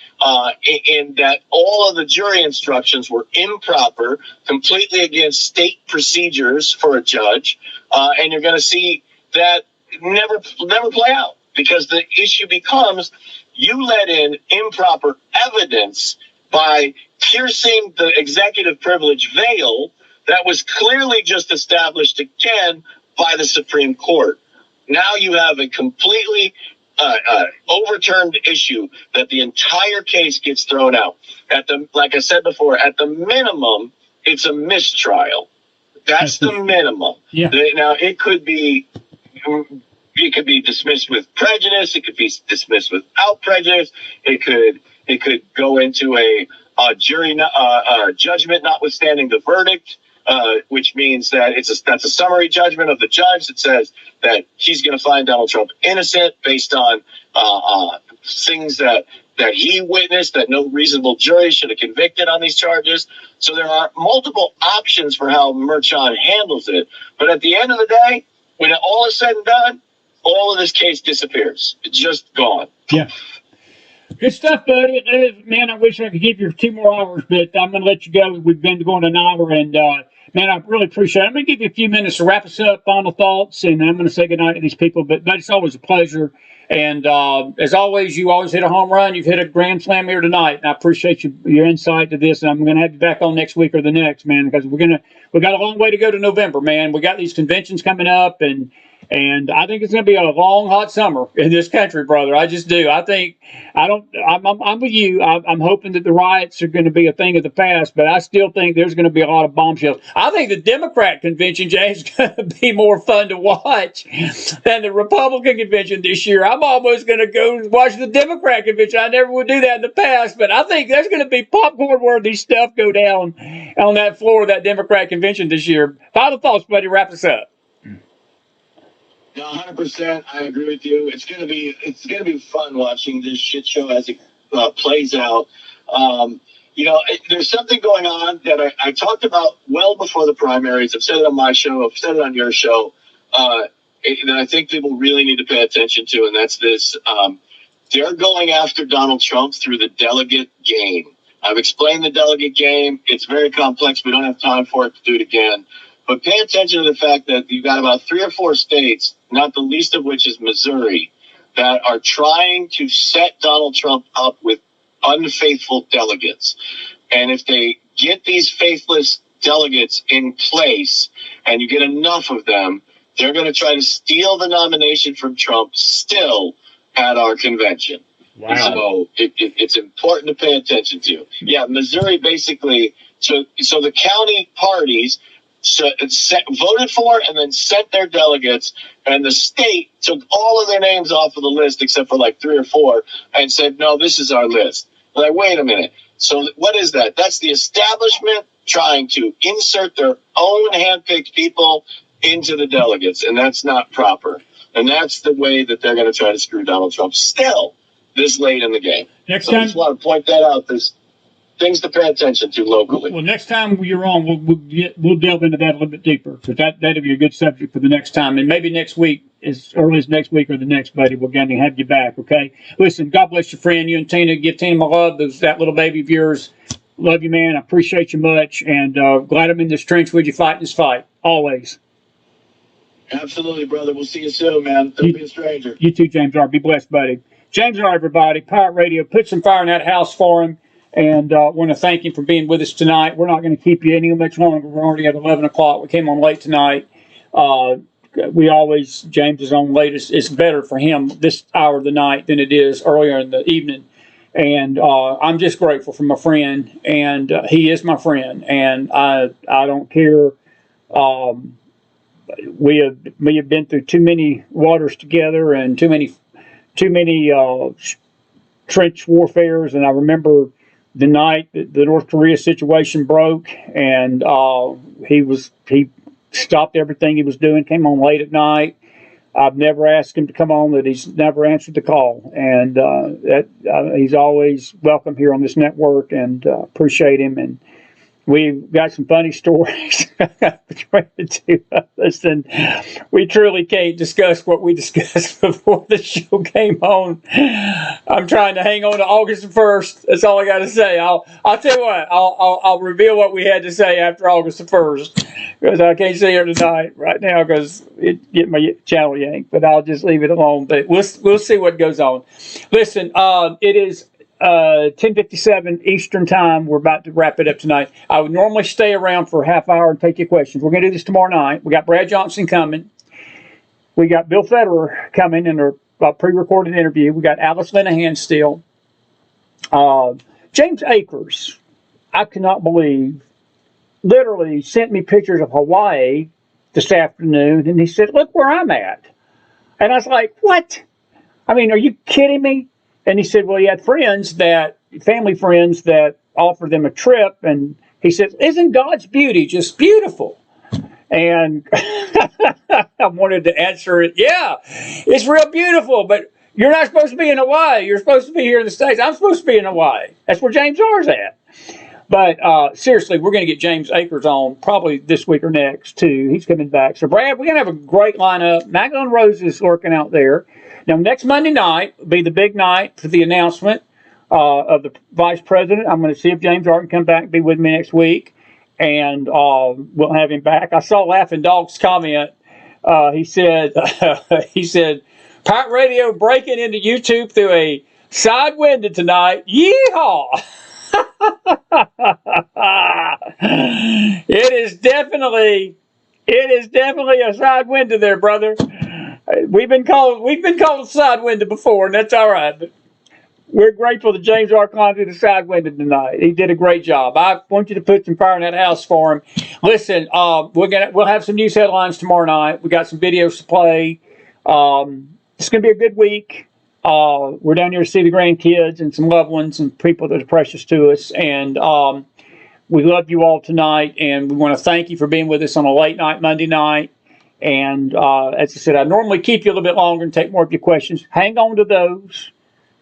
in that all of the jury instructions were improper, completely against state procedures for a judge. And you're going to see that never play out, because the issue becomes you let in improper evidence by piercing the executive privilege veil that was clearly just established again by the Supreme Court. Now you have a completely overturned issue that the entire case gets thrown out. Like I said before, at the minimum, it's a mistrial. That's the minimum. Yeah. Now it could be dismissed with prejudice. It could be dismissed without prejudice. It could go into a jury judgment notwithstanding the verdict, which means that that's a summary judgment of the judge that says that he's going to find Donald Trump innocent based on things that he witnessed, that no reasonable jury should have convicted on these charges. So there are multiple options for how Merchan handles it. But at the end of the day, when it all is said and done, all of this case disappears. It's just gone. Yeah. Good stuff, buddy. Man, I wish I could keep you for 2 more hours, but I'm going to let you go. We've been going an hour, and man, I really appreciate it. I'm going to give you a few minutes to wrap us up, final thoughts, and I'm going to say goodnight to these people, but it's always a pleasure. And as always, you always hit a home run. You've hit a grand slam here tonight, and I appreciate your insight to this. And I'm going to have you back on next week or the next, man, because we got a long way to go to November, man. We got these conventions coming up, and I think it's going to be a long, hot summer in this country, brother. I just do. I'm with you. I'm hoping that the riots are going to be a thing of the past, but I still think there's going to be a lot of bombshells. I think the Democrat convention, James, is going to be more fun to watch than the Republican convention this year. I'm almost going to go watch the Democrat convention. I never would do that in the past, but I think there's going to be popcorn-worthy stuff go down on that floor of that Democrat convention this year. Final thoughts, buddy. Wrap us up. No, 100%. I agree with you. It's gonna be fun watching this shit show as it plays out. There's something going on that I talked about well before the primaries. I've said it on my show. I've said it on your show. That I think people really need to pay attention to, and that's this. They're going after Donald Trump through the delegate game. I've explained the delegate game. It's very complex. We don't have time for it to do it again. But pay attention to the fact that you've got about 3 or 4 states, not the least of which is Missouri, that are trying to set Donald Trump up with unfaithful delegates. And if they get these faithless delegates in place and you get enough of them, they're going to try to steal the nomination from Trump still at our convention. Wow. And so it's important to pay attention to. Yeah, Missouri basically, so the county parties voted for and then sent their delegates, and the state took all of their names off of the list except for like 3 or 4 and said, no, this is our list. Like, wait a minute. So what is that? That's the establishment trying to insert their own handpicked people into the delegates, and that's not proper. And that's the way that they're going to try to screw Donald Trump still this late in the game. Next time, I just want to point that out. There's things to pay attention to locally. Well, next time you're on, we'll delve into that a little bit deeper, because that'll be a good subject for the next time, and maybe next week, as early as next week or the next, buddy, we're going to have you back. Okay. Listen, God bless your friend. You and Tina, give Tina my love. That little baby of yours. Love you, man. I appreciate you much, and glad I'm in this trench with you, fighting this fight always. Absolutely, brother. We'll see you soon, man. Don't be a stranger. You too, James R. Be blessed, buddy. James R. Everybody, Pirate Radio. Put some fire in that house for him. And I want to thank him for being with us tonight. We're not going to keep you any much longer. We're already at 11 o'clock. We came on late tonight. James is on late. It's better for him this hour of the night than it is earlier in the evening. And I'm just grateful for my friend, and he is my friend, and I don't care. We have been through too many waters together, and too many trench warfares. And I remember the night that the North Korea situation broke, and he stopped everything he was doing, came on late at night. I've never asked him to come on, that he's never answered the call, and he's always welcome here on this network, and appreciate him. And we've got some funny stories between the two of us, and we truly can't discuss what we discussed before the show came on. I'm trying to hang on to August 1st. That's all I got to say. I'll tell you what. I'll reveal what we had to say after August 1st, because I can't say here tonight right now because it get my channel yanked. But I'll just leave it alone. But we'll see what goes on. Listen, it is 10:57 Eastern Time. We're about to wrap it up tonight. I would normally stay around for a half hour and take your questions. We're going to do this tomorrow night. We got Brad Johnson coming. We got Bill Federer coming in a pre-recorded interview. We got Alice Linehan still. James Akers, I cannot believe, literally sent me pictures of Hawaii this afternoon, and he said, "Look where I'm at." And I was like, "What? I mean, are you kidding me?" And he said, well, he had family friends that offered them a trip. And he said, "Isn't God's beauty just beautiful?" And I wanted to answer it, yeah, it's real beautiful, but you're not supposed to be in Hawaii. You're supposed to be here in the States. I'm supposed to be in Hawaii. That's where James R's at. But seriously, we're going to get James Akers on probably this week or next, too. He's coming back. So, Brad, we're going to have a great lineup. Magdalene Rose is lurking out there. Now, next Monday night will be the big night for the announcement of the vice president. I'm going to see if James R can come back and be with me next week, and we'll have him back. I saw Laughing Dog's comment. He said, Pirate Radio breaking into YouTube through a side window tonight. Yeehaw! It is definitely a side window there, brother. We've been called a side window before, and that's all right. But we're grateful that James R. climbed through the side window tonight. He did a great job. I want you to put some fire in that house for him. Listen, we'll have some news headlines tomorrow night. We got some videos to play. It's going to be a good week. We're down here to see the grandkids and some loved ones and people that are precious to us. And we love you all tonight. And we want to thank you for being with us on a late night Monday night. And as I said, I normally keep you a little bit longer and take more of your questions. Hang on to those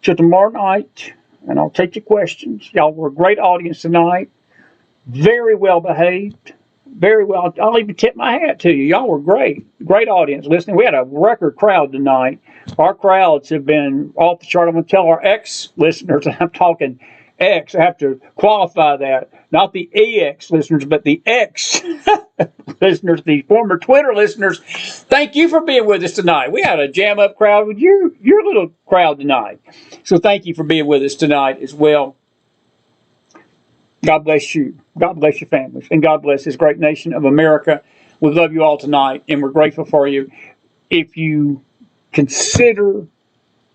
till tomorrow night, and I'll take your questions. Y'all were a great audience tonight. Very well behaved. Very well. I'll even tip my hat to you. Y'all were great. Great audience listening. We had a record crowd tonight. Our crowds have been off the chart. I'm going to tell our ex-listeners, I'm talking X, I have to qualify that. Not the EX listeners, but the X listeners, the former Twitter listeners. Thank you for being with us tonight. We had a jam-up crowd with your little crowd tonight. So thank you for being with us tonight as well. God bless you. God bless your families. And God bless this great nation of America. We love you all tonight, and we're grateful for you. If you consider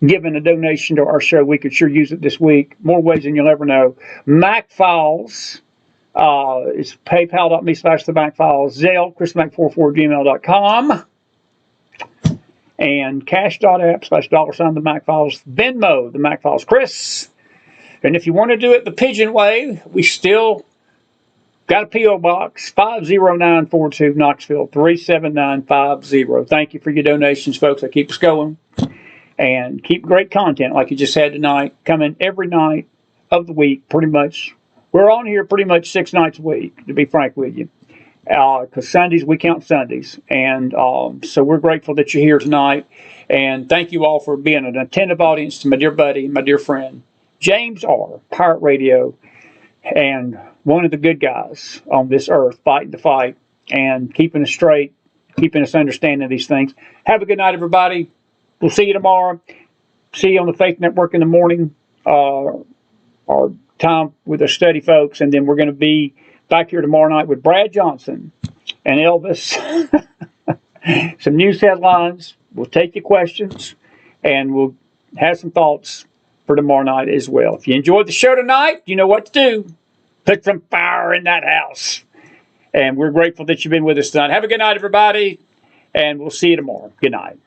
giving a donation to our show, we could sure use it this week. More ways than you'll ever know. McFiles is paypal.me/themcfiles. ZELLE, chrismac44@gmail.com. And Cash.App /$TheMcFiles. Venmo, TheMcFilesChris. And if you want to do it the pigeon way, we still got a P.O. Box, 50942, Knoxville, 37950. Thank you for your donations, folks. That keeps us going. And keep great content like you just had tonight, coming every night of the week, pretty much. We're on here pretty much 6 nights a week, to be frank with you. Because Sundays, we count Sundays. And so we're grateful that you're here tonight. And thank you all for being an attentive audience to my dear buddy, my dear friend, James R., Pirate Radio, and one of the good guys on this earth, fighting the fight and keeping us straight, keeping us understanding these things. Have a good night, everybody. We'll see you tomorrow. See you on the Faith Network in the morning, our time with the study folks. And then we're going to be back here tomorrow night with Brad Johnson and Elvis. Some news headlines. We'll take your questions, and we'll have some thoughts for tomorrow night as well. If you enjoyed the show tonight, you know what to do. Put some fire in that house. And we're grateful that you've been with us tonight. Have a good night, everybody, and we'll see you tomorrow. Good night.